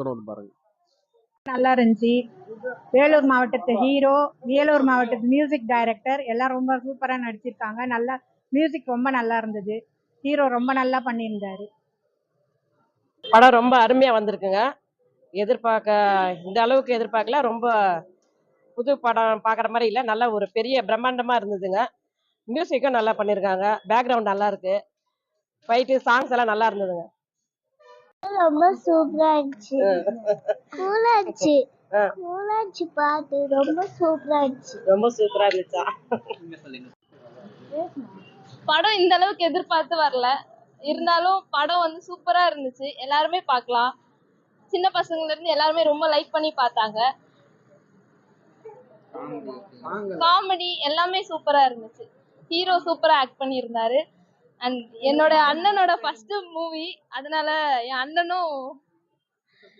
பாருங்க. நல்லா இருந்துச்சு. வேலூர் மாவட்டத்து ஹீரோ, வேலூர் மாவட்டத்து மியூசிக் டைரக்டர் எல்லாம் ரொம்ப சூப்பரா நடிச்சிருக்காங்க. நல்லா மியூசிக் ரொம்ப நல்லா இருந்தது. ஹீரோ ரொம்ப நல்லா பண்ணியிருந்தாரு. படம் ரொம்ப அருமையா வந்திருக்குங்க. இந்த அளவுக்கு எதிர்பார்க்கல. ரொம்ப புது படம் பாக்குற மாதிரி இல்ல. நல்ல ஒரு பெரிய பிரம்மாண்டமா இருந்ததுங்க. மியூசிக்கும் நல்லா பண்ணிருக்காங்க. பேக்ரவுண்ட் நல்லா இருக்கு. ஃபைட்டு சாங்ஸ் எல்லாம் நல்லா இருந்ததுங்க. ரொம்ப சூப்பரா இருந்துச்சு. கூலாச்சு கூலாச்சு பாட்டு ரொம்ப சூப்பரா இருந்துச்சு. ரொம்ப சூப்பரா இருந்துச்சா? படம் இந்த அளவுக்கு எதிர்பார்த்து வரல. இருந்தாலும் படம் வந்து சூப்பரா இருந்துச்சு. எல்லாருமே பார்க்கலாம். சின்ன பசங்கள்ல இருந்து எல்லாருமே ரொம்ப லைக் பண்ணி பார்த்தாங்க. காமெடி எல்லாமே சூப்பரா இருந்துச்சு. ஹீரோ சூப்பரா ஆக்ட் பண்ணியிருந்தாரு. அண்ட் என்னோட அண்ணனோட ஃபர்ஸ்ட் மூவி, அதனால என் அண்ணனும்